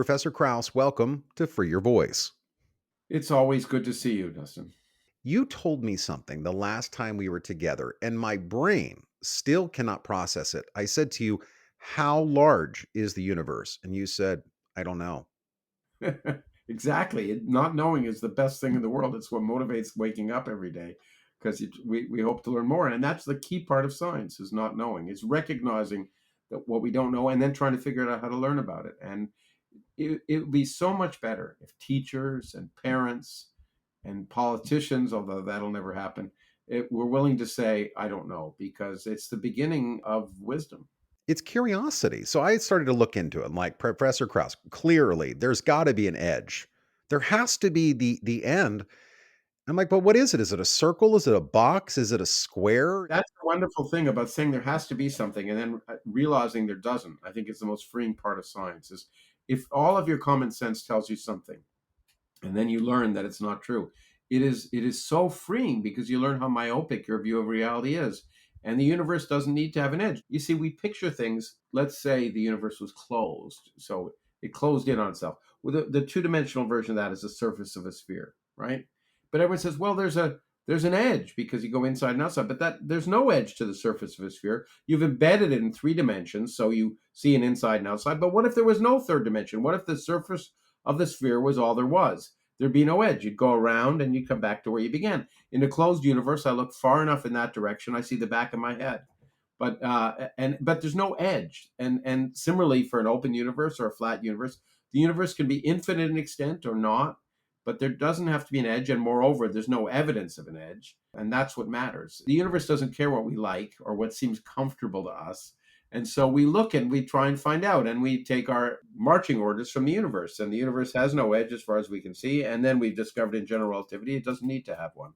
Professor Krauss, welcome to Free Your Voice. It's always good to see you, Dustin. You told me something the last time we were together, and my brain still cannot process it. I said to you, how large is the universe? And you said, I don't know. Exactly. Not knowing is the best thing in the world. It's what motivates waking up every day because we hope to learn more. And that's the key part of science is not knowing. It's recognizing that what we don't know and then trying to figure out how to learn about it. And it would be so much better if teachers and parents and politicians, although that'll never happen, were willing to say, I don't know, because it's the beginning of wisdom. It's curiosity. So I started to look into it. I'm like, Professor Krauss, clearly there's got to be an edge. There has to be the end. I'm like, but what is it? Is it a circle? Is it a box? Is it a square? That's the wonderful thing about saying there has to be something and then realizing there doesn't. I think it's the most freeing part of science is if all of your common sense tells you something and then you learn that it's not true. It is so freeing because you learn how myopic your view of reality is. And the universe doesn't need to have an edge. You see, we picture things, let's say the universe was closed. So it closed in on itself. Well, the two-dimensional version of that is the surface of a sphere, right? But everyone says, well, there's an edge because you go inside and outside, but that there's no edge to the surface of a sphere. You've embedded it in three dimensions, so you see an inside and outside. But what if there was no third dimension? What if the surface of the sphere was all there was? There'd be no edge. You'd go around and you'd come back to where you began. In a closed universe, I look far enough in that direction, I see the back of my head. But there's no edge. And similarly for an open universe or a flat universe, the universe can be infinite in extent or not, but there doesn't have to be an edge. And moreover, there's no evidence of an edge. And that's what matters. The universe doesn't care what we like or what seems comfortable to us. And so we look and we try and find out, and we take our marching orders from the universe. And the universe has no edge as far as we can see. And then we've discovered in general relativity, it doesn't need to have one.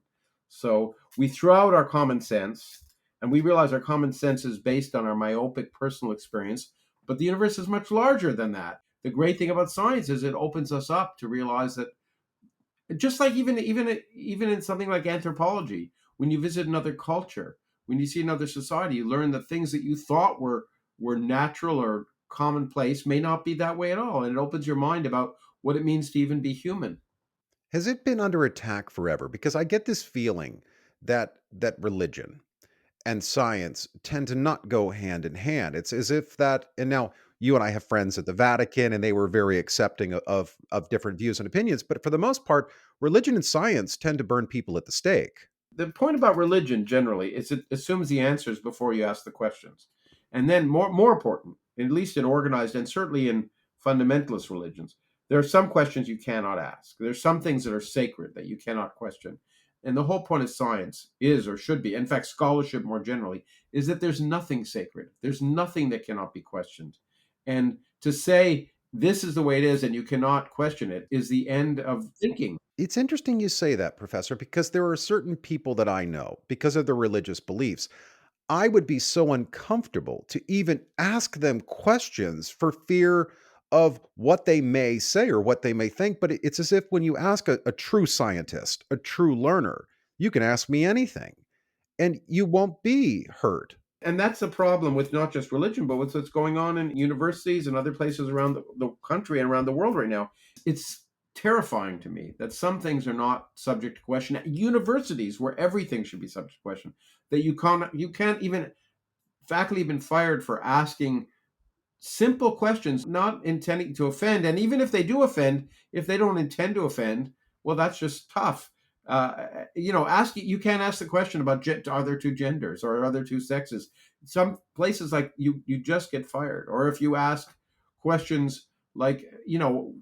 So we throw out our common sense and we realize our common sense is based on our myopic personal experience, but the universe is much larger than that. The great thing about science is it opens us up to realize that just like even in something like anthropology, when you visit another culture, when you see another society, you learn that things that you thought were natural or commonplace may not be that way at all, and it opens your mind about what it means to even be human. Has it been under attack forever? Because I get this feeling that religion and science tend to not go hand in hand. It's as if that, and now you and I have friends at the Vatican, and they were very accepting of different views and opinions. But for the most part, religion and science tend to burn people at the stake. The point about religion generally is it assumes the answers before you ask the questions. And then more important, at least in organized and certainly in fundamentalist religions, there are some questions you cannot ask. There's some things that are sacred that you cannot question. And the whole point of science is or should be, in fact, scholarship more generally, is that there's nothing sacred. There's nothing that cannot be questioned. And to say this is the way it is and you cannot question it is the end of thinking. It's interesting you say that, Professor, because there are certain people that I know, because of their religious beliefs, I would be so uncomfortable to even ask them questions for fear of what they may say or what they may think. But it's as if when you ask a true scientist, a true learner, you can ask me anything and you won't be hurt. And that's the problem with not just religion, but with what's going on in universities and other places around the country and around the world right now. It's terrifying to me that some things are not subject to question. Universities, where everything should be subject to question, that you can't even faculty have been fired for asking simple questions, not intending to offend. And even if they do offend, if they don't intend to offend, well, that's just tough. You can't ask the question about are there two genders or are there two sexes. Some places like you just get fired. Or if you ask questions like,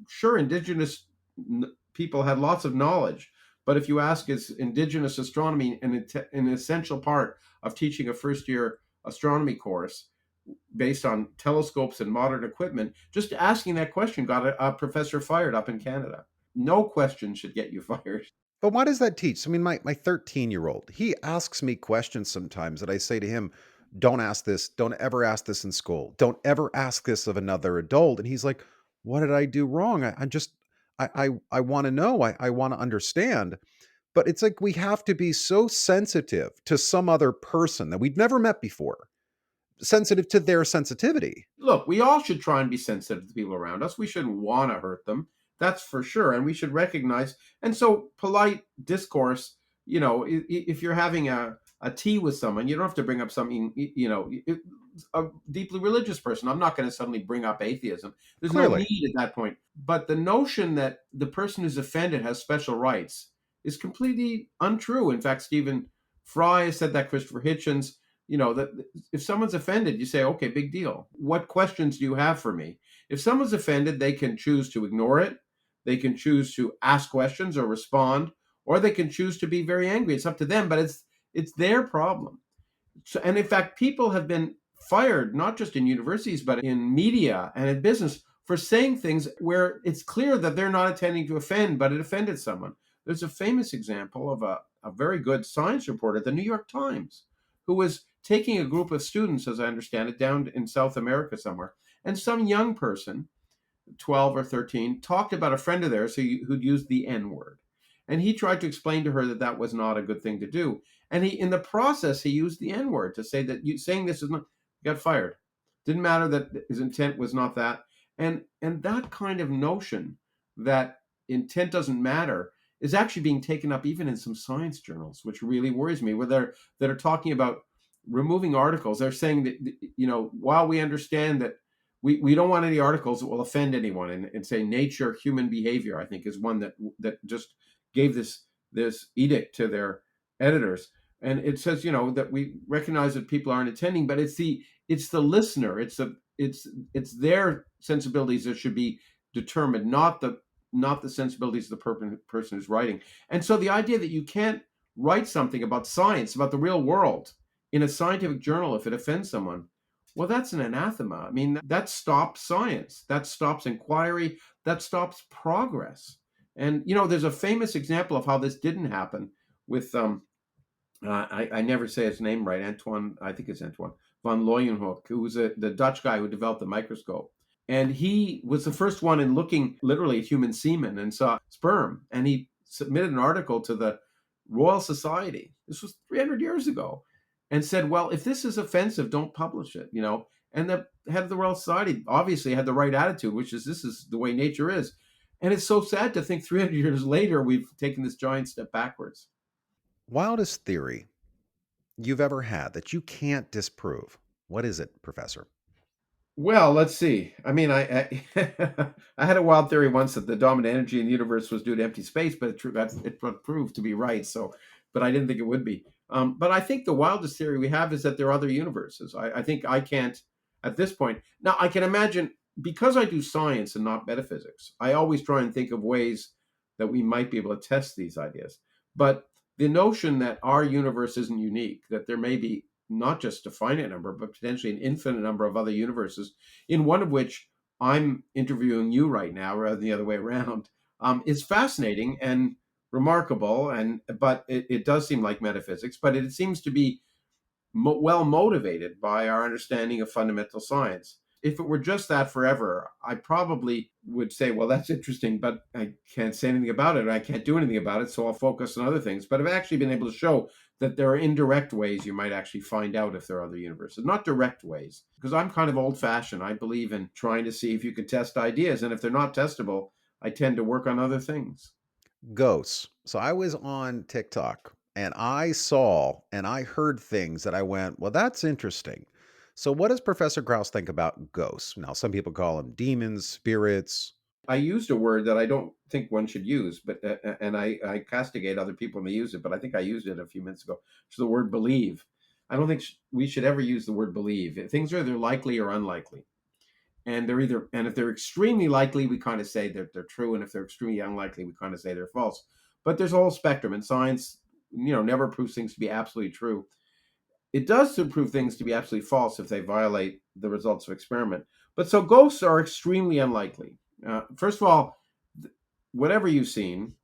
sure, indigenous people had lots of knowledge, but if you ask, is indigenous astronomy an essential part of teaching a first year astronomy course based on telescopes and modern equipment? Just asking that question got a professor fired up in Canada. No question should get you fired. But why does that teach? I mean, my 13-year-old, he asks me questions sometimes that I say to him, don't ask this. Don't ever ask this in school. Don't ever ask this of another adult. And he's like, what did I do wrong? I want to know. I want to understand. But it's like we have to be so sensitive to some other person that we'd never met before sensitive to their sensitivity. Look, we all should try and be sensitive to people around us. We shouldn't want to hurt them. That's for sure. And we should recognize. And so, polite discourse, if you're having a tea with someone, you don't have to bring up something, a deeply religious person. I'm not going to suddenly bring up atheism. There's no Clearly. need at that point. But the notion that the person who's offended has special rights is completely untrue. In fact, Stephen Fry has said that, Christopher Hitchens, that if someone's offended, you say, okay, big deal. What questions do you have for me? If someone's offended, they can choose to ignore it. They can choose to ask questions or respond, or they can choose to be very angry. It's up to them, but it's their problem. So, and in fact, people have been fired, not just in universities, but in media and in business for saying things where it's clear that they're not intending to offend, but it offended someone. There's a famous example of a very good science reporter at the New York Times who was taking a group of students, as I understand it, down in South America somewhere. And some young person, 12 or 13, talked about a friend of theirs who'd used the N word. And he tried to explain to her that that was not a good thing to do. And in the process, he used the N word to say that saying this is not, got fired. Didn't matter that his intent was not that. And that kind of notion that intent doesn't matter is actually being taken up even in some science journals, which really worries me, where that are talking about removing articles. They're saying that, while we understand that we don't want any articles that will offend anyone, and say nature human behavior, I think, is one that just gave this edict to their editors. And it says, that we recognize that people aren't attending, but it's the listener, it's their sensibilities that should be determined, not the sensibilities of the person who's writing. And so the idea that you can't write something about science, about the real world, in a scientific journal if it offends someone, well, that's an anathema. I mean, that stops science, that stops inquiry, that stops progress. And there's a famous example of how this didn't happen with I never say his name right, Antoine. I think it's Antoine von Leeuwenhoek, who was the Dutch guy who developed the microscope. And he was the first one in looking literally at human semen and saw sperm. And he submitted an article to the Royal Society. This was 300 years ago, and said, "Well, if this is offensive, don't publish it." And the head of the Royal Society obviously had the right attitude, which is this is the way nature is. And it's so sad to think 300 years later we've taken this giant step backwards. Wildest theory you've ever had that you can't disprove. What is it, Professor? Well, let's see. I mean, I I had a wild theory once that the dominant energy in the universe was due to empty space, but it proved to be right. So, but I didn't think it would be. But I think the wildest theory we have is that there are other universes. I think I can't at this point. Now, I can imagine, because I do science and not metaphysics, I always try and think of ways that we might be able to test these ideas. But the notion that our universe isn't unique, that there may be not just a finite number, but potentially an infinite number of other universes, in one of which I'm interviewing you right now, rather than the other way around, is fascinating and remarkable. But it does seem like metaphysics, but it seems to be well motivated by our understanding of fundamental science. If it were just that forever, I probably would say, well, that's interesting, but I can't say anything about it. I can't do anything about it. So I'll focus on other things. But I've actually been able to show that there are indirect ways you might actually find out if there are other universes, not direct ways. Because I'm kind of old fashioned. I believe in trying to see if you can test ideas. And if they're not testable, I tend to work on other things. Ghosts. So I was on TikTok and I saw and I heard things that I went, well, that's interesting. So, what does Professor Krauss think about ghosts? Now, some people call them demons, spirits. I used a word that I don't think one should use, but and I castigate other people when they use it. But I think I used it a few minutes ago. It's the word believe. I don't think we should ever use the word believe. Things are either likely or unlikely, and if they're extremely likely, we kind of say that they're true, and if they're extremely unlikely, we kind of say they're false. But there's a whole spectrum, and science, never proves things to be absolutely true. It does prove things to be absolutely false if they violate the results of experiment. But so ghosts are extremely unlikely. First of all, whatever you've seen,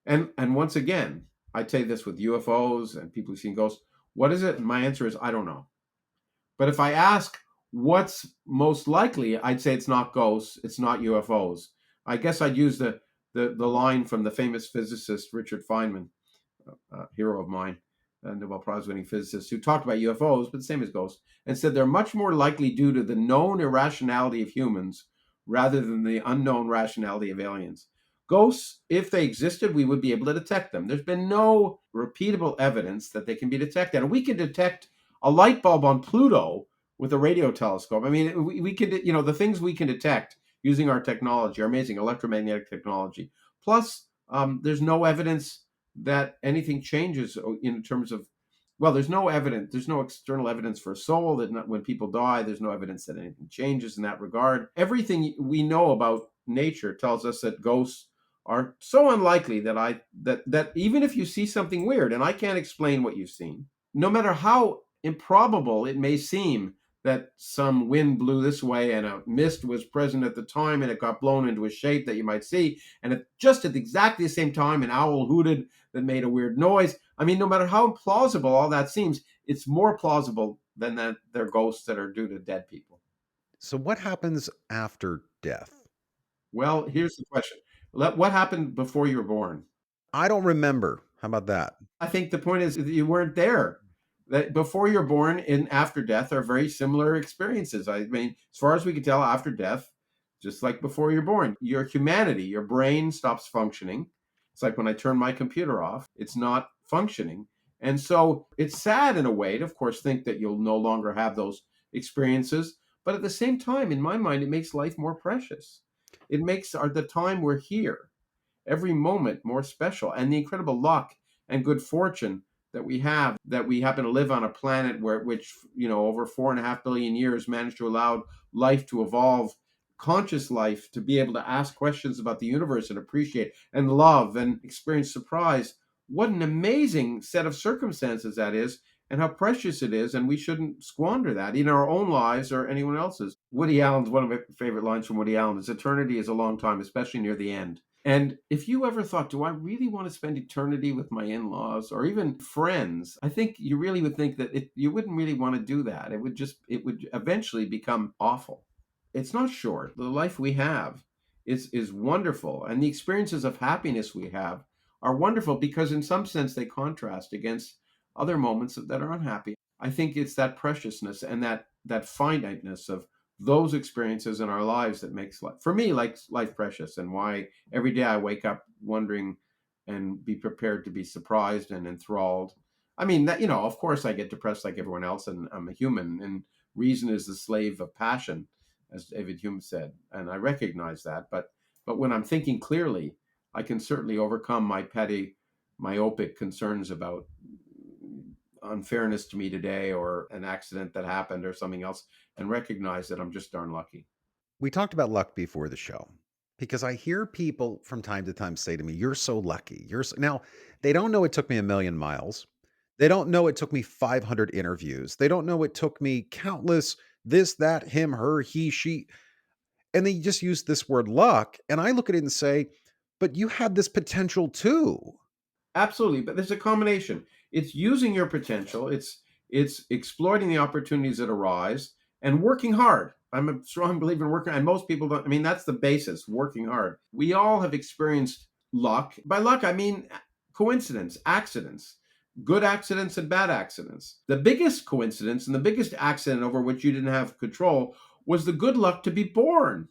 and once again, I tell you this with UFOs and people who've seen ghosts. What is it? And my answer is I don't know. But if I ask what's most likely, I'd say it's not ghosts, it's not UFOs. I guess I'd use the line from the famous physicist Richard Feynman, hero of mine. a Nobel Prize winning physicist, who talked about UFOs, but the same as ghosts, and said they're much more likely due to the known irrationality of humans rather than the unknown rationality of aliens. Ghosts, if they existed, we would be able to detect them. There's been no repeatable evidence that they can be detected. And we can detect a light bulb on Pluto with a radio telescope. I mean, we could, the things we can detect using our technology are amazing, electromagnetic technology. Plus, there's no evidence that anything changes in terms of, well, there's no evidence, there's no external evidence for a soul, that not, when people die, there's no evidence that anything changes in that regard. Everything we know about nature tells us that ghosts are so unlikely that even if you see something weird, and I can't explain what you've seen, no matter how improbable it may seem that some wind blew this way and a mist was present at the time and it got blown into a shape that you might see, and just at exactly the same time an owl hooted that made a weird noise. I mean, no matter how implausible all that seems, it's more plausible than that they're ghosts that are due to dead people. So, what happens after death? Well, here's the question. What happened before you were born? I don't remember. How about that? I think the point is that you weren't there. That before you're born and after death are very similar experiences. I mean, as far as we can tell, after death, just like before you're born, your humanity, your brain stops functioning. It's like when I turn my computer off, it's not functioning. And so it's sad in a way to, of course, think that you'll no longer have those experiences. But at the same time, in my mind, it makes life more precious. It makes the time we're here every moment more special, and the incredible luck and good fortune that we happen to live on a planet which over 4.5 billion years managed to allow life to evolve, conscious life to be able to ask questions about the universe and appreciate and love and experience surprise. What an amazing set of circumstances that is, and how precious it is, and we shouldn't squander that in our own lives or anyone else's. Woody Allen's One of my favorite lines from Woody Allen is, eternity is a long time, especially near the end. And if you ever thought, do I really want to spend eternity with my in laws or even friends? I think you really would think that you wouldn't really want to do that. It would eventually become awful. It's not short. The life we have is wonderful. And the experiences of happiness we have are wonderful because, in some sense, they contrast against other moments that are unhappy. I think it's that preciousness and that finiteness of those experiences in our lives that makes life, for me, like life precious, and why every day I wake up wondering and be prepared to be surprised and enthralled. I mean, that, of course I get depressed like everyone else, and I'm a human, and reason is the slave of passion, as David Hume said, and I recognize that. But when I'm thinking clearly, I can certainly overcome my petty, myopic concerns about unfairness to me today or an accident that happened or something else, and recognize that I'm just darn lucky. We talked about luck before the show because I hear people from time to time say to me, "You're so lucky." Now, they don't know it took me a million miles. They don't know it took me 500 interviews. They don't know it took me countless this, that, him, her, he, she. And they just use this word luck. And I look at it and say, but you had this potential too. Absolutely, but there's a combination. It's using your potential. It's exploiting the opportunities that arise and working hard. I'm a strong believer in working, and most people don't. I mean, that's the basis, working hard. We all have experienced luck. By luck, I mean coincidence, accidents, good accidents and bad accidents. The biggest coincidence and the biggest accident over which you didn't have control was the good luck to be born.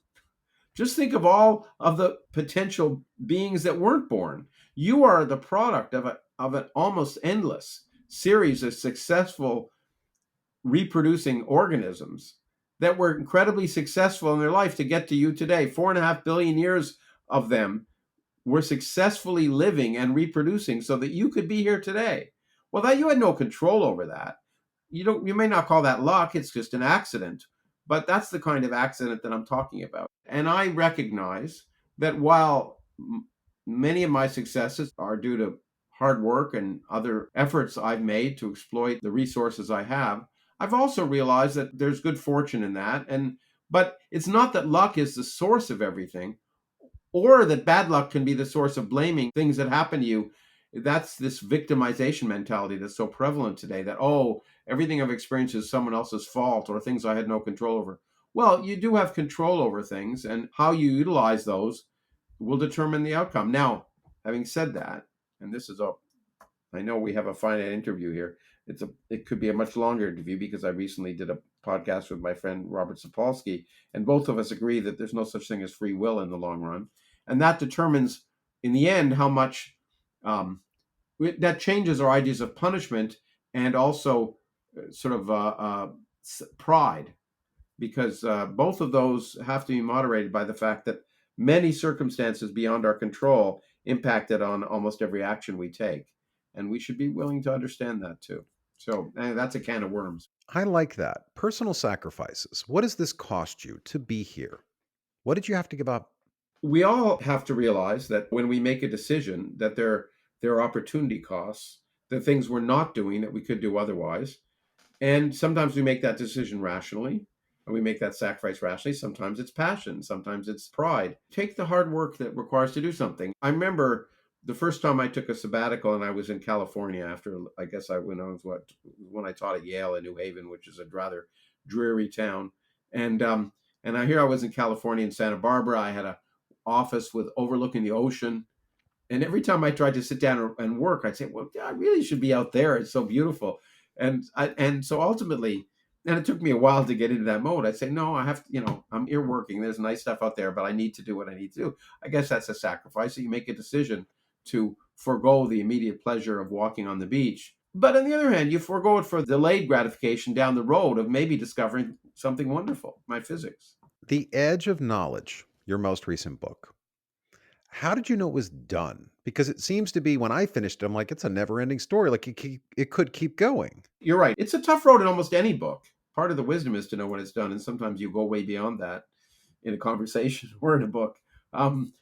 Just think of all of the potential beings that weren't born. You are the product of an almost endless series of successful reproducing organisms that were incredibly successful in their life to get to you today. 4.5 billion years of them were successfully living and reproducing so that you could be here today. Well, that you had no control over that. You may not call that luck, it's just an accident, but that's the kind of accident that I'm talking about. And I recognize that while many of my successes are due to hard work and other efforts I've made to exploit the resources I have, I've also realized that there's good fortune in that. And but it's not that luck is the source of everything, or that bad luck can be the source of blaming things that happen to you. That's this victimization mentality that's so prevalent today, that, oh, everything I've experienced is someone else's fault or things I had no control over. Well, you do have control over things, and how you utilize those will determine the outcome. Now, having said that, and this is a I know we have a finite interview here. It could be a much longer interview because I recently did a podcast with my friend Robert Sapolsky, and both of us agree that there's no such thing as free will in the long run, and that determines in the end how much um, that changes our ideas of punishment and also sort of pride, because both of those have to be moderated by the fact that many circumstances beyond our control impacted on almost every action we take. And we should be willing to understand that too. So that's a can of worms. I like that. Personal sacrifices. What does this cost you to be here? What did you have to give up? We all have to realize that when we make a decision, that there are opportunity costs, the things we're not doing that we could do otherwise. And sometimes we make that decision rationally, and we make that sacrifice rationally. Sometimes it's passion, sometimes it's pride. Take the hard work that requires to do something. I remember the first time I took a sabbatical, and I was in California after, I guess when I taught at Yale in New Haven, which is a rather dreary town. And here I was in California in Santa Barbara. I had a office with overlooking the ocean, and every time I tried to sit down and work, I'd say, "Well, yeah, I really should be out there. It's so beautiful." And so ultimately, and it took me a while to get into that mode. I'd say, "No, I have to. I'm here working. There's nice stuff out there, but I need to do what I need to do." I guess that's a sacrifice. So you make a decision to forego the immediate pleasure of walking on the beach. But on the other hand, you forego it for delayed gratification down the road of maybe discovering something wonderful, my physics. The Edge of Knowledge, your most recent book. How did you know it was done? Because it seems to be when I finished it, I'm like, it's a never ending story. Like it could keep going. You're right. It's a tough road in almost any book. Part of the wisdom is to know when it's done, and sometimes you go way beyond that in a conversation or in a book. Um,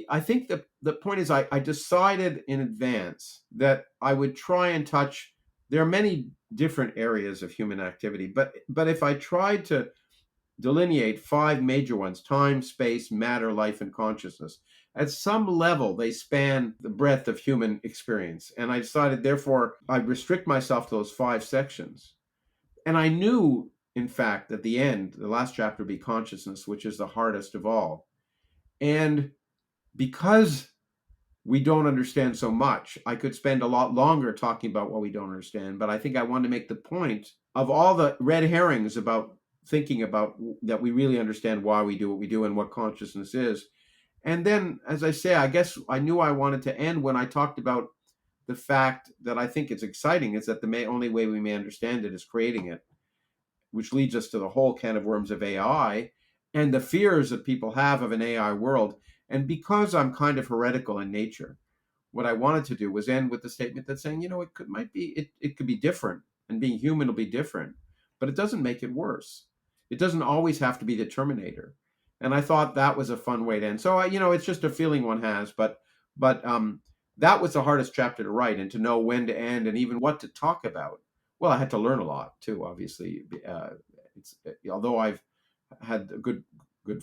I think the point is I decided in advance that I would try and touch. There are many different areas of human activity, but if I tried to delineate five major ones: time, space, matter, life, and consciousness. At some level, they span the breadth of human experience. And I decided, therefore, I'd restrict myself to those five sections. And I knew, in fact, at the end, the last chapter would be consciousness, which is the hardest of all. And because we don't understand so much, I could spend a lot longer talking about what we don't understand. But I think I wanted to make the point of all the red herrings about thinking about that we really understand why we do what we do and what consciousness is. And then, as I say, I guess I knew I wanted to end when I talked about the fact that I think it's exciting is that the only way we may understand it is creating it, which leads us to the whole can of worms of AI and the fears that people have of an AI world. And because I'm kind of heretical in nature, what I wanted to do was end with the statement that saying, it could be different, and being human will be different, but it doesn't make it worse. It doesn't always have to be the Terminator. And I thought that was a fun way to end. So it's just a feeling one has, but that was the hardest chapter to write, and to know when to end and even what to talk about. Well, I had to learn a lot too, obviously. Although I've had a good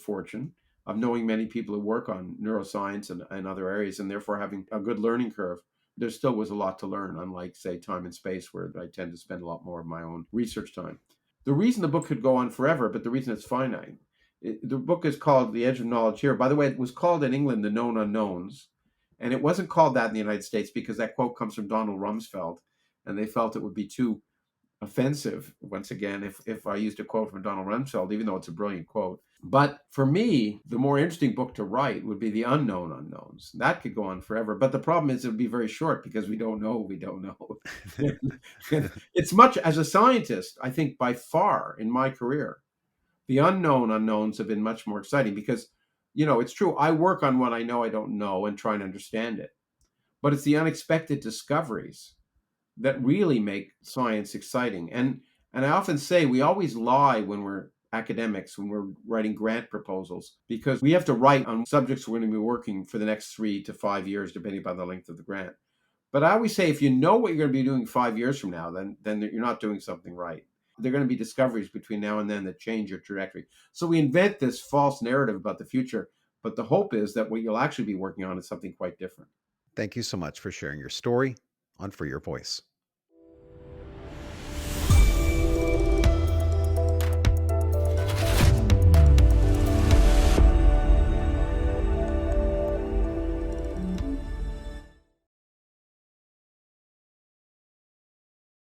fortune of knowing many people who work on neuroscience and other areas, and therefore having a good learning curve, there still was a lot to learn, unlike, say, time and space, where I tend to spend a lot more of my own research time. The reason the book could go on forever, but the reason it's finite, the book is called The Edge of Knowledge here. By the way, it was called in England The Known Unknowns, and it wasn't called that in the United States because that quote comes from Donald Rumsfeld, and they felt it would be too offensive, once again, if I used a quote from Donald Rumsfeld, even though it's a brilliant quote. But for me, the more interesting book to write would be The Unknown Unknowns. That could go on forever. But the problem is it would be very short because we don't know what we don't know. It's much, as a scientist, I think by far in my career, the unknown unknowns have been much more exciting because, it's true. I work on what I know I don't know and try and understand it. But it's the unexpected discoveries that really make science exciting. And I often say we always lie when we're academics, when we're writing grant proposals, because we have to write on subjects we're going to be working for the next 3 to 5 years, depending upon the length of the grant. But I always say if you know what you're going to be doing 5 years from now, then you're not doing something right. There are going to be discoveries between now and then that change your trajectory. So we invent this false narrative about the future, but the hope is that what you'll actually be working on is something quite different. Thank you so much for sharing your story on For Your Voice.